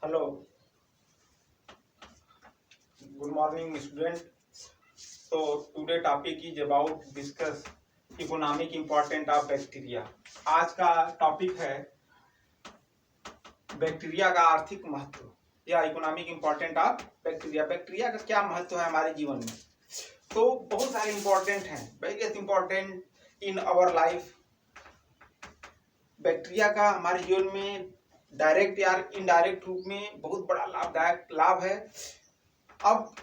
Hello, good morning student. So today topic is about discuss economic important of bacteria. आज का topic है bacteria का आर्थिक महत्व या economic important of bacteria. Bacteria का क्या महत्व है हमारे जीवन में? तो बहुत सारे इम्पोर्टेंट हैं, very important in our life. Bacteria का हमारे जीवन में डायरेक्ट या इनडायरेक्ट रूप में बहुत बड़ा लाभदायक लाभ है। अब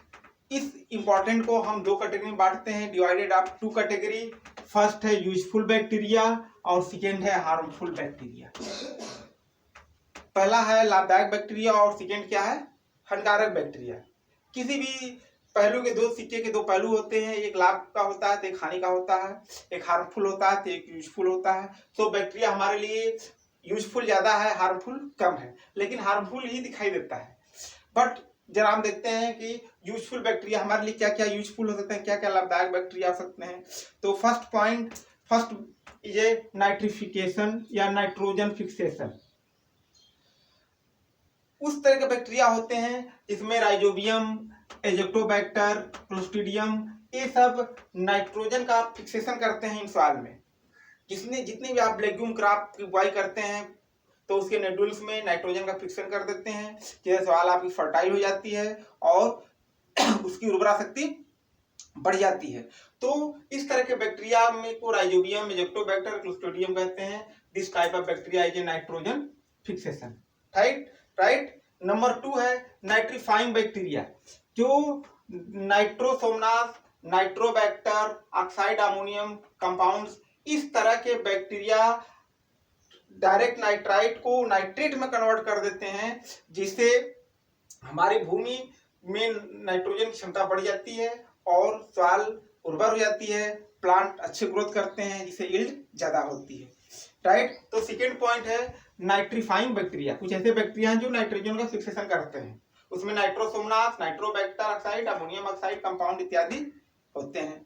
इस इम्पोर्टेंट को हम दो कैटेगरी में बांटते हैं, divided of two category. First है यूजफुल बैक्टीरिया और सेकेंड है हार्मफुल बैक्टीरिया। पहला है लाभदायक बैक्टीरिया और सेकेंड क्या है? हानिकारक बैक्टीरिया। किसी भी पहलू के दो सिक्के के दो पहलू होते हैं, एक लाभ का होता है तो एक हानि का होता है, एक हार्मफुल होता है तो एक यूजफुल होता है। तो बैक्टीरिया हमारे लिए यूजफुल ज्यादा है, हार्मफुल कम है, लेकिन हार्मफुल ही दिखाई देता है। बट जरा हम देखते हैं कि यूजफुल बैक्टीरिया हमारे लिए क्या क्या यूजफुल हो सकते हैं, क्या क्या लाभदायक बैक्टीरिया हो सकते हैं। तो फर्स्ट ये नाइट्रिफिकेशन या नाइट्रोजन फिक्सेशन। उस तरह के बैक्टीरिया होते हैं जिसमें राइजोबियम, एजिप्टोबैक्टर, क्लोस्ट्रीडियम, ये सब नाइट्रोजन का फिक्सेशन करते हैं इन सॉइल में। जितने भी आप लेग्यूम क्रॉप की बुआई करते हैं तो उसके नोड्यूल्स में नाइट्रोजन का फिक्सेशन कर देते हैं, जिससे सॉइल आपकी फर्टाइल हो जाती है और उसकी उर्वरा शक्ति बढ़ जाती है। तो इस तरह के बैक्टीरिया में को राइजोबियम, एजिप्टोबैक्टर, क्लोस्ट्रीडियम कहते हैं। This type of bacteria is A nitrogen fixation. Right. Number 2 है नाइट्रीफाइंग बैक्टीरिया, जो नाइट्रोसोमनास, नाइट्रोबैक्टर, ऑक्साइड अमोनियम कंपाउंड्स, इस तरह के बैक्टीरिया डायरेक्ट नाइट्राइट को नाइट्रेट में कन्वर्ट कर देते हैं, जिससे हमारी भूमि में नाइट्रोजन की क्षमता बढ़ जाती है और सॉइल उर्वर हो जाती है, प्लांट अच्छे ग्रोथ करते हैं, जिससे यील्ड ज्यादा होती है। राइट। तो सेकेंड पॉइंट है नाइट्रीफाइंग बैक्टीरिया। कुछ ऐसे बैक्टीरिया हैं जो नाइट्रोजन का फिक्सेशन करते हैं, उसमें nitrosomonas, nitrobacter, oxide ammonium oxide compound इत्यादि होते हैं।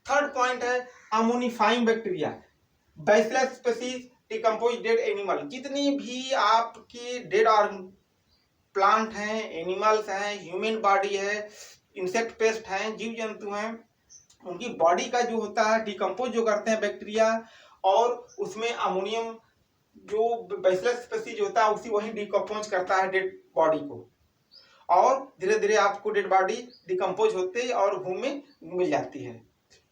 थर्ड पॉइंट है ammonifying bacteria. Bacillus species decompose dead animal. जितनी भी आपकी डेड और प्लांट हैं, एनिमल्स हैं, ह्यूमन बॉडी है, इंसेक्ट पेस्ट हैं, जीव जंतु हैं, उनकी बॉडी का जो होता है डिकम्पोज जो करते हैं बैक्टीरिया, और उसमें अमोनियम जो बैसिलस स्पीशीज होता है उसी वही डिकम्पोज करता है डेड बॉडी को, और धीरे धीरे आपको डेड बॉडी डिकम्पोज होते और भूमि में मिल जाती है।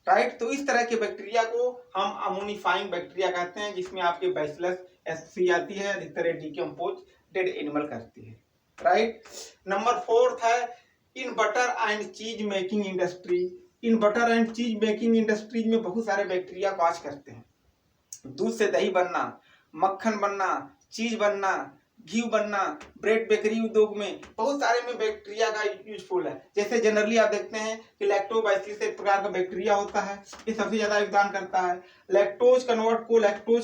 राइट। तो इस तरह के बैक्टीरिया को हम अमोनिफाइंग बैक्टीरिया कहते हैं, जिसमें आपके बैसिलस स्पीशीज आती है, अधिकतर डिकम्पोज डेड एनिमल करती है। राइट। नंबर 4 है इन बटर एंड चीज making industry. In butter and चीज मेकिंग इंडस्ट्रीज में बहुत सारे बैक्टीरिया काज करते हैं। दूध से दही बनना, मक्खन बनना, चीज बनना, घी बनना, ब्रेड बेकरी उद्योग में बहुत सारे में बैक्टीरिया का यूजफुल है। जैसे जनरली आप देखते हैं कि लैक्टोबाइसिलस एक प्रकार का बैक्टीरिया होता है, ये सबसे ज्यादा योगदान करता है। लैक्टोज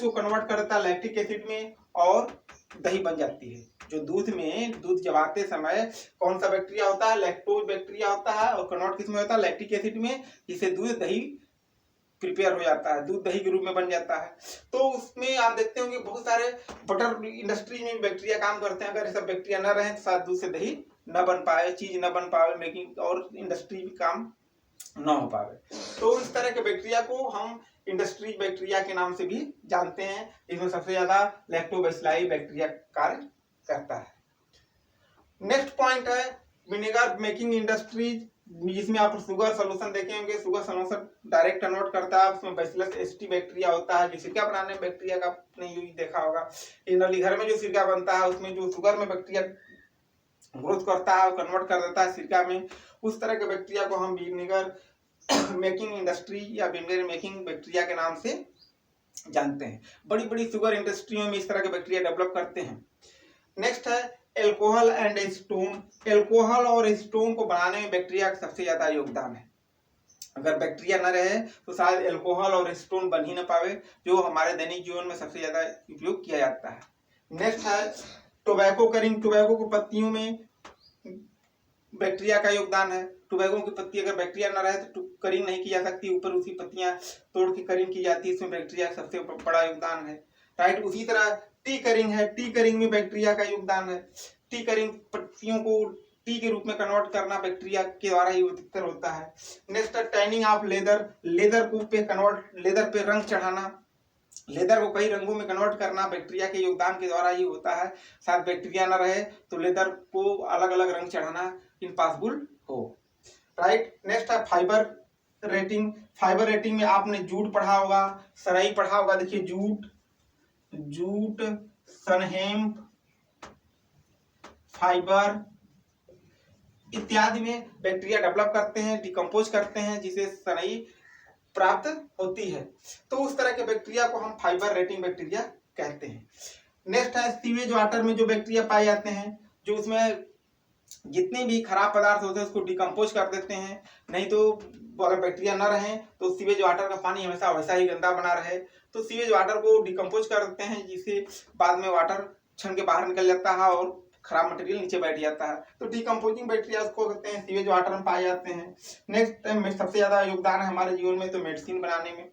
को कन्वर्ट करता है लैक्टिक एसिड में और दही बन जाती है। जो दूध जमाते समय कौन सा बैक्टीरिया होता है? लैक्टोज बैक्टीरिया होता है, और कन्वर्ट किस में होता है? लैक्टिक एसिड में, जिससे दूध दही प्रिपेयर हो जाता है, दूध दही के रूप में बन जाता है। तो उसमें आप देखते होंगे बहुत सारे बटर इंडस्ट्री में बैक्टीरिया काम करते हैं। अगर ये सब बैक्टीरिया न रहे तो शायद दूध से दही न बन पाए, चीज न बन पाए, मेकिंग और इंडस्ट्री भी काम न हो पाए। तो इस तरह के बैक्टीरिया को हम इंडस्ट्री बैक्टीरिया के नाम से भी जानते हैं। इसमें सबसे ज्यादा लैक्टोबैसिलाई बैक्टीरिया कार्य करता है। नेक्स्ट पॉइंट है विनेगर मेकिंग इंडस्ट्रीज, जिसमें आप शुगर सोल्यूशन देखे होंगे। शुगर सोल्यूशन डायरेक्ट कन्वर्ट करता है, उसमें बैसिलस एसिटी बैक्टीरिया होता है, जो सिरका बनाने में बैक्टीरिया का आपने यूज देखा होगा। जनरली घर में जो सिरका बनता है उसमें जो शुगर में बैक्टीरिया ग्रोथ करता है, कन्वर्ट कर देता है सिरका में। उस तरह के बैक्टीरिया को हम विनेगर मेकिंग इंडस्ट्री या विनेगर मेकिंग बैक्टीरिया के नाम से जानते हैं। बड़ी बड़ी शुगर इंडस्ट्रियों में इस तरह के बैक्टीरिया डेवलप करते हैं। नेक्स्ट है एल्कोहल एंड स्टोन। एल्कोहल और स्टोन को बनाने में बैक्टीरिया का सबसे ज्यादा योगदान है। अगर बैक्टीरिया न रहे तो शायद एल्कोहल और स्टोन बन ही न पावे, जो हमारे दैनिक जीवन में सबसे ज्यादा उपयोग किया जाता है। नेक्स्ट है टोबैको करिंग। टोबैको की पत्तियों में बैक्टीरिया का योगदान है। टोबैको की पत्ती अगर बैक्टीरिया न रहे तो करिंग नहीं की जा सकती, ऊपर उसकी पत्तियां तोड़ के करिंग की जाती है, इसमें बैक्टीरिया का सबसे बड़ा योगदान है। राइट। उसी तरह टी करिंग है, टी करिंग में बैक्टीरिया का योगदान है। टी करिंग पत्तियों को टी के रूप में कन्वर्ट करना बैक्टीरिया के द्वारा ही अधिकतर होता है। नेक्स्ट है टैनिंग ऑफ लेदर, लेदर को पे कन्वर्ट, लेदर पे रंग चढ़ाना, लेदर को कई रंगों में कन्वर्ट करना बैक्टीरिया के योगदान के द्वारा ही होता है। शायद बैक्टीरिया न रहे तो लेदर को अलग अलग रंग चढ़ाना इम्पॉसिबल हो, राइट। नेक्स्ट है फाइबर रेटिंग, फाइबर रेटिंग में आपने जूट पढ़ा होगा, सनई पढ़ा होगा। देखिए जूट, जूट, सनहेम्प, फाइबर इत्यादि में बैक्टीरिया डेवलप करते हैं, डिकम्पोज करते हैं, जिसे सनई प्राप्त होती है। तो उस तरह के बैक्टीरिया को हम फाइबर रेटिंग बैक्टीरिया कहते हैं। नेक्स्ट है सीवेज वाटर में जो बैक्टीरिया पाए जाते हैं, जो उसमें जितने भी खराब पदार्थ होते हैं उसको डिकम्पोज कर देते हैं। नहीं तो अगर बैक्टीरिया न रहे तो सीवेज वाटर का पानी हमेशा वैसा ही गंदा बना रहे, तो सीवेज वाटर को डिकम्पोज कर देते हैं, जिससे बाद में वाटर छन के बाहर निकल जाता है और खराब मटेरियल नीचे बैठ जाता है। तो डिकम्पोजिंग बैक्टीरिया उसको कहते हैं, सीवेज वाटर में पाए जाते हैं। नेक्स्ट सबसे ज्यादा योगदान है हमारे जीवन में तो मेडिसिन बनाने में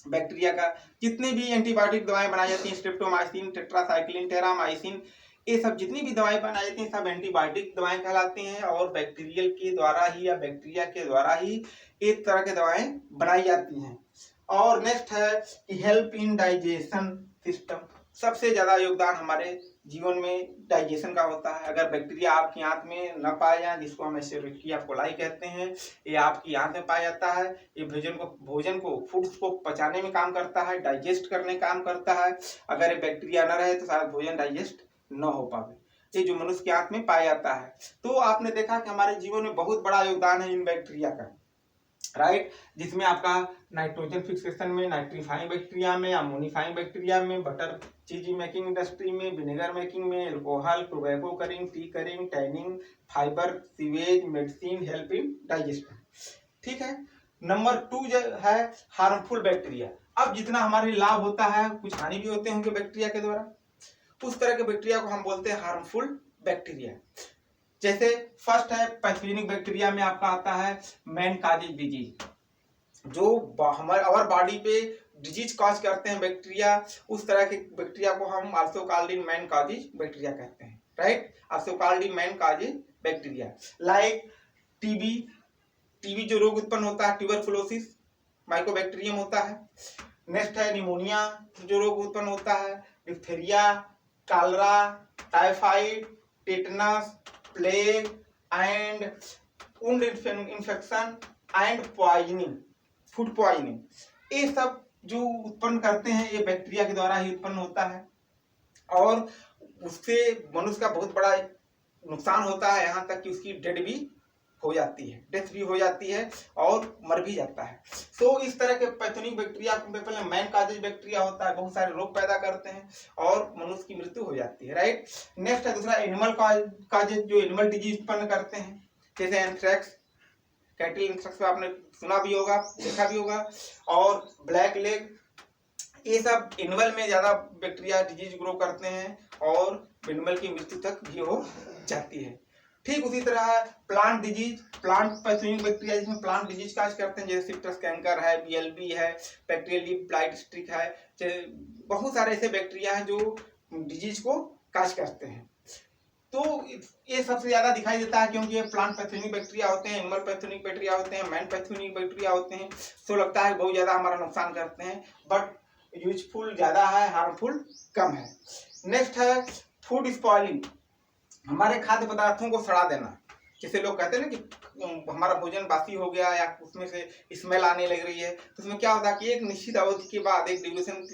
बैक्टीरिया का। जितने भी एंटीबायोटिक दवाएं बनाई जाती हैं, स्ट्रेप्टोमाइसिन, टेट्रासाइक्लिन, टेरामाइसिन, ये सब जितनी भी दवाएं बनाई जाती हैं सब एंटीबायोटिक दवाएं कहलाती हैं, और बैक्टीरियल के द्वारा ही या बैक्टीरिया के द्वारा ही एक तरह के दवाएं बनाई जाती हैं। और नेक्स्ट है कि हेल्प इन डाइजेशन सिस्टम, सबसे ज्यादा योगदान हमारे जीवन में डाइजेशन का होता है। अगर बैक्टीरिया आपकी आंत में न पाया जाए, जिसको हम एशेरिकिया कोलाई कहते हैं, ये आपकी आंत में पाया जाता है। ये भोजन को फूड्स को पचाने में काम करता है, डाइजेस्ट करने काम करता है। अगर ये बैक्टीरिया न रहे तो शायद भोजन डाइजेस्ट न हो पावे, ये जो मनुष्य के आंत में पाया जाता है। तो आपने देखा कि हमारे जीवन में बहुत बड़ा योगदान है इन बैक्टीरिया का, राइट। जिसमें आपका नाइट्रोजन फिक्सेशन में, नाइट्रीफाइंग बैक्टीरिया में, अमोनीफाइंग बैक्टीरिया में, बटर चीज मेकिंग इंडस्ट्री में, विनेगर मेकिंग में, alcohol, tobacco curing, tea curing, tanning, fibre, sewage, medicine, help in digestion, ठीक है। नंबर 2 जो है हार्मफुल बैक्टीरिया। अब जितना हमारे लाभ होता है कुछ हानि भी होते होंगे बैक्टीरिया के द्वारा, उस तरह के बैक्टीरिया को हम बोलते हैं हार्मफुल बैक्टीरिया। जैसे फर्स्ट है पैथोजेनिक बैक्टीरिया में आपका आता है मैन काजेज डिजीज, जो हमारे आवर बॉडी पे डिजीज कॉज करते हैं बैक्टीरिया, उस तरह के बैक्टीरिया को हम also called in man causes bacteria कहते हैं, right. Also called in man causes bacteria. Like TB, TB जो रोग उत्पन्न होता है, ट्यूबरकुलोसिस माइकोबैक्टीरियम होता है। नेक्स्ट है निमोनिया जो रोग उत्पन्न होता है, diphtheria, cholera, typhoid, tetanus, plague and wound infection and poisoning, food poisoning, ये सब जो उत्पन्न करते हैं ये बैक्टीरिया के द्वारा ही उत्पन्न होता है, और उससे मनुष्य का बहुत बड़ा नुकसान होता है, यहाँ तक कि उसकी डेड भी हो जाती है, डेथ भी हो जाती है और मर भी जाता है। तो इस तरह के पैथोजेनिक बैक्टीरिया पहले मैन काजेज बैक्टीरिया होता है, बहुत सारे रोग पैदा करते हैं और मनुष्य की मृत्यु हो जाती है, राइट। नेक्स्ट है दूसरा एनिमल काजेज, जो एनिमल डिजीज उत्पन्न करते हैं, जैसे एंथ्रेक्स, कैटल एंथ्रेक्स पे आपने सुना भी होगा, देखा भी होगा, और ब्लैक लेग, ये सब एनिमल में ज्यादा बैक्टीरिया डिजीज ग्रो करते हैं और एनिमल की मृत्यु तक भी हो जाती है। ठीक उसी तरह plant disease, plant pathogenic bacteria जिसमें प्लांट डिजीज काज करते हैं, जैसे सिट्रस कैंकर है, बीएलबी है, बैक्टीरियल लीफ ब्लाइट स्ट्रिक है, बहुत सारे ऐसे बैक्टीरिया हैं जो डिजीज को काज करते हैं। तो ये सबसे ज्यादा दिखाई देता है क्योंकि ये प्लांट पैथोजेनिक बैक्टीरिया होते हैं, एनिमल पैथोजेनिक बैक्टीरिया होते हैं, मैन पैथोजेनिक बैक्टीरिया होते हैं। तो लगता है बहुत ज्यादा हमारा नुकसान करते हैं, बट यूजफुल ज्यादा है, हार्मफुल कम है। नेक्स्ट है फूड स्पॉइलिंग, हमारे खाद्य पदार्थों को सड़ा देना। जैसे लोग कहते हैं ना कि हमारा भोजन बासी हो गया या उसमें से स्मेल आने लग रही है, तो उसमें क्या होता है कि एक निश्चित अवधि के बाद, एक ड्यूरेशन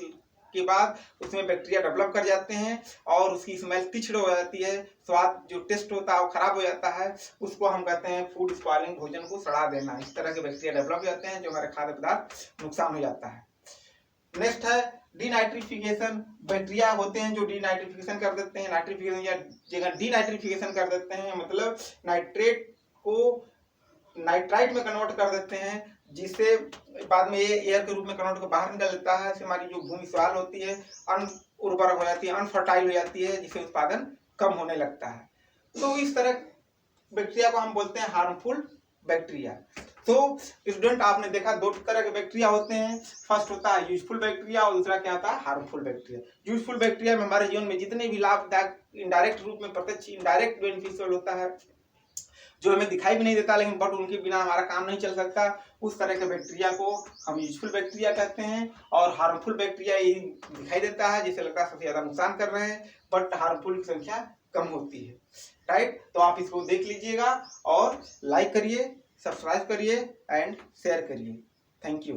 के बाद उसमें बैक्टीरिया डेवलप कर जाते हैं और उसकी स्मेल तीक्ष्ण हो जाती है, स्वाद जो टेस्ट होता है वो खराब हो जाता है, उसको हम कहते हैं फूड स्पॉइलिंग, भोजन को सड़ा देना। इस तरह के बैक्टीरिया डेवलप हो जाते हैं जो हमारे खाद्य पदार्थ नुकसान हो जाता है। नेक्स्ट है डीनाइट्रिफिकेशन, बैक्टीरिया होते हैं जो डीनाइट्रिफिकेशन कर देते हैं, नाइट्रिफिकेशन या जगह डीनाइट्रिफिकेशन कर देते हैं, मतलब नाइट्रेट को नाइट्राइट में कन्वर्ट कर देते हैं, जिससे बाद में ये एयर के रूप में कन्वर्ट कर बाहर निकल लेता है, इससे हमारी जो भूमि सवाल होती है अनउर्वरक हो जाती है, अनफर्टाइल हो जाती है, जिससे उत्पादन कम होने लगता है। तो इस तरह बैक्टीरिया को हम बोलते हैं हार्मफुल बैक्टीरिया। तो स्टूडेंट आपने देखा दो तरह के बैक्टीरिया होते हैं। फर्स्ट होता है यूजफुल बैक्टीरिया और दूसरा क्या होता है हार्मफुल बैक्टीरिया। यूजफुल बैक्टीरिया में हमारे जीवन में जितने भी लाभदायक इनडायरेक्ट रूप में प्रत्यक्ष इनडायरेक्ट बेनिफिशियल होता है जो हमें दिखाई भी नहीं देता लेकिन बट उनके बिना हमारा काम नहीं चल सकता, उस तरह के बैक्टीरिया को हम यूजफुल बैक्टीरिया कहते हैं। और हार्मफुल बैक्टीरिया ये दिखाई देता है जिसे लगता है सबसे ज्यादा नुकसान कर रहे हैं बट हार्मफुल की संख्या कम होती है। राइट, तो आप इसको देख लीजिएगा और लाइक करिए, सब्सक्राइब करिए एंड शेयर करिए। Thank you.